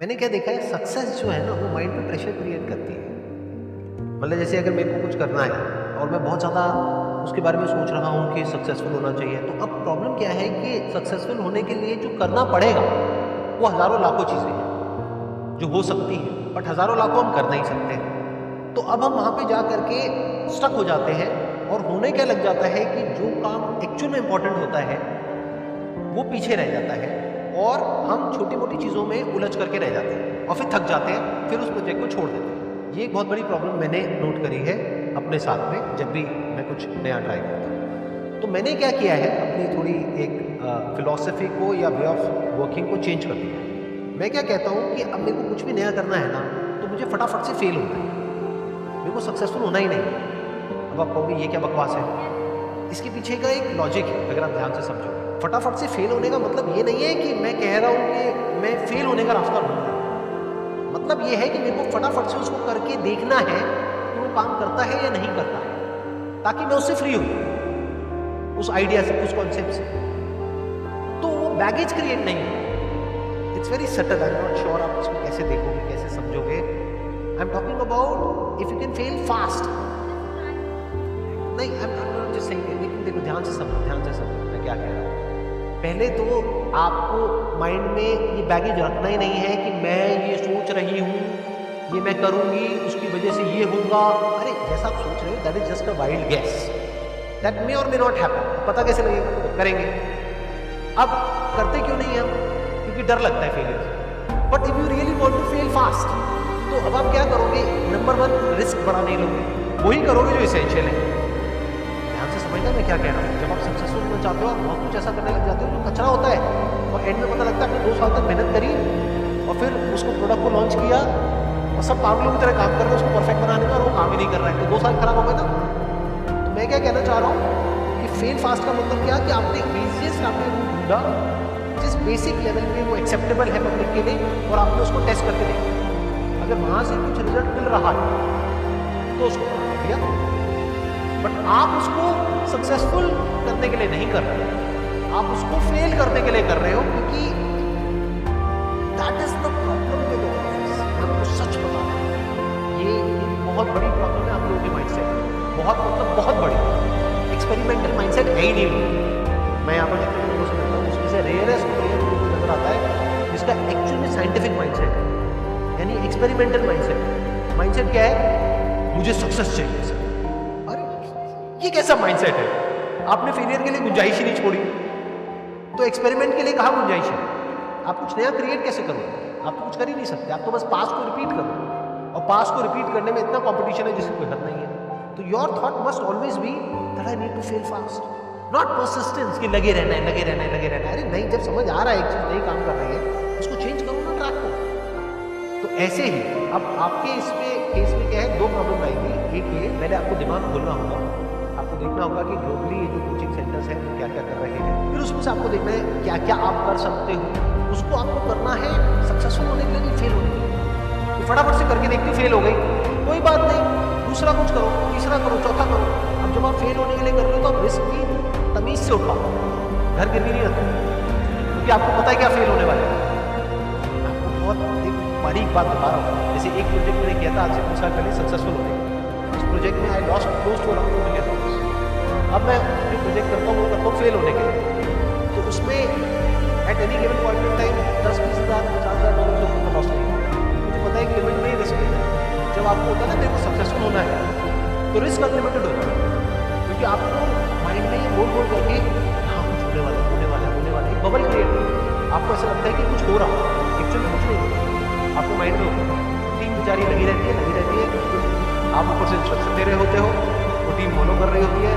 मैंने क्या देखा है, सक्सेस जो है ना वो माइंड पे प्रेशर क्रिएट करती है। मतलब जैसे अगर मेरे को कुछ करना है और मैं बहुत ज़्यादा उसके बारे में सोच रहा हूँ कि सक्सेसफुल होना चाहिए, तो अब प्रॉब्लम क्या है कि सक्सेसफुल होने के लिए जो करना पड़ेगा वो हज़ारों लाखों चीज़ें हैं जो हो सकती हैं, बट हज़ारों लाखों हम कर नहीं सकते। तो अब हम वहाँ पे जा करके स्टक हो जाते हैं और होने क्या लग जाता है कि जो काम एक्चुअल में इम्पोर्टेंट होता है वो पीछे रह जाता है और हम छोटी मोटी चीज़ों में उलझ करके रह जाते हैं और फिर थक जाते हैं, फिर उस प्रोजेक्ट को छोड़ देते हैं। ये एक बहुत बड़ी प्रॉब्लम मैंने नोट करी है अपने साथ में जब भी मैं कुछ नया ट्राई करता हूँ। तो मैंने क्या किया है, अपनी थोड़ी एक फिलॉसफी को या वे ऑफ वर्किंग को चेंज कर दिया है। मैं क्या कहता हूँ कि अब मेरे को कुछ भी नया करना है ना, तो मुझे फटाफट से फेल होना है, मेरे को सक्सेसफुल होना ही नहीं। अब आप कहोगे ये क्या बकवास है, इसके पीछे का एक लॉजिक है अगर आप ध्यान से समझो। फटाफट से फेल होने का मतलब ये नहीं है कि मैं कह रहा हूँ कि मैं फेल होने का रास्ता ढूंढ रहा हूँ। मतलब ये है कि मेरे को फटाफट से उसको करके देखना है कि वो काम करता है या नहीं करता है, ताकि मैं उससे फ्री हूँ, उस आइडिया से, उस कॉन्सेप्ट से। तो वो बैगेज क्रिएट नहीं है। It's very subtle. I am not sure आप इसको कैसे देखोगे, कैसे समझोगे। I am talking about if you can fail fast. नहीं, I am not just saying, लेकिन देखो ध्यान से समझो मैं क्या कह रहा हूँ। पहले तो आपको माइंड में ये बैगेज रखना ही नहीं है कि मैं ये सोच रही हूँ, ये मैं करूँगी, उसकी वजह से ये होगा। अरे जैसा आप सोच रहे हो that is just a wild gas, that may और मे नॉट हैपन। पता कैसे लगेगा? करेंगे। अब करते क्यों नहीं हम? क्योंकि डर लगता है फेलियर से। But if you really want to fail fast, तो अब आप क्या करोगे? नंबर 1, रिस्क बड़ा नहीं लोगे, वही करोगे जो इसेंशियल है। ध्यान से समझना मैं क्या कह रहा हूँ। जब आप सक्सेसफुल होना चाहते हो, आप बहुत कुछ ऐसा करने लग जाते हो जो कचरा होता है, और एंड में पता लगता है आपने 2 साल तक मेहनत करी और फिर उसको प्रोडक्ट को लॉन्च किया और सब पागलों की तरह काम कर रहे हो उसको परफेक्ट बनाने में, और वो काम ही नहीं कर रहा है, तो 2 साल खराब हो गए ना। तो मैं क्या कहना चाह रहा हूँ कि फेल फास्ट का मतलब क्या, कि आपने ईजिएस्ट आपने रूट ढूंढा जिस बेसिक लेवल पे वो एक्सेप्टेबल है पब्लिक के लिए, और आपने उसको टेस्ट करके देखा। अगर वहां से कुछ रिजल्ट मिल रहा है तो उसको कर दिया, बट आप उसको सक्सेसफुल करने के लिए नहीं कर रहे, आप उसको फेल करने के लिए कर रहे हो, क्योंकि that is the problem with office. मैं आपको सच बता रहा हूँ, ये बहुत बड़ी प्रॉब्लम है आप लोगों के माइंडसेट, बहुत बड़ी। एक्सपेरिमेंटल माइंडसेट है ही नहीं। मैं यहाँ पर जितने लोगों से मिलता हूँ उसमें से रेयरेस्ट लोगों को नजर आता है जिसका एक्चुअल में साइंटिफिक माइंडसेट है, यानी एक्सपेरिमेंटल माइंडसेट। माइंडसेट क्या है? मुझे सक्सेस चाहिए। ये कैसा माइंडसेट है? आपने फेलियर के लिए गुंजाइश ही नहीं छोड़ी, तो एक्सपेरिमेंट के लिए कहाँ गुंजाइश है? आप कुछ नया क्रिएट कैसे करोगे? आप तो कुछ कर ही नहीं सकते, आप तो बस पास को रिपीट करो, और पास को रिपीट करने में इतना कंपटीशन है जिसकी कोई हद नहीं है। तो your thought must always be that I need to fail fast, not persistence कि लगे रहना है। अरे नहीं, जब समझ आ रहा है एक चीज नहीं काम कर रही है, उसको चेंज करो ना ट्रैक को। तो ऐसे ही अब आपके इसमें केस में क्या है, 2 प्रॉब्लम आएगी। एक ये, पहले आपको दिमाग खोलना होगा, आपको देखना होगा कि ग्लोबली ये जो कोचिंग सेंटर्स हैं क्या क्या कर रहे हैं, फिर उसमें से आपको देखना है क्या क्या आप कर सकते हो। उसको आपको करना है सक्सेसफुल होने के लिए, नहीं फेल होने के लिए। तो फटाफट से करके देखते फेल हो गई, कोई बात नहीं, दूसरा कुछ करो, तीसरा करो, चौथा करो। अब जब आप फेल होने के लिए कर रहे हो तो आप रिस्क भी तमीज से उठाओ, घर गिरवी नहीं रखो, क्योंकि आपको पता है क्या फेल होने वाले हैं। आपको बहुत एक बारीक बात बता रहा हूँ। जैसे एक प्रोजेक्ट मैंने किया था आज से 2 साल पहले, सक्सेसफुल होने का। उस प्रोजेक्ट में I lost close to around $2 million। अब मैं जो प्रोजेक्ट करता हूँ फेल होने के लिए, तो उसमें at any given point in time 10-20 हज़ार $50,000 से ऊपर लॉस नहीं है। मुझे पता है कि लिमिट में ही रिस्क है। जब आपको होता है ना देखो सक्सेसफुल होना है, तो रिस्क अनलिमिटेड होता है, क्योंकि आपको माइंड में ये बोल करके हाँ कुछ होने वाला एक बबल क्रिएट हो। आपको ऐसा लगता है कि कुछ हो रहा है, एक्चुअली कुछ नहीं होता। आपको माइंड में होता है, टीम बेचारी लगी रहती है। आप ऊपर से इंस्ट्रक्शन दे रहे होते हो, वो टीम फॉलो कर रही होती है,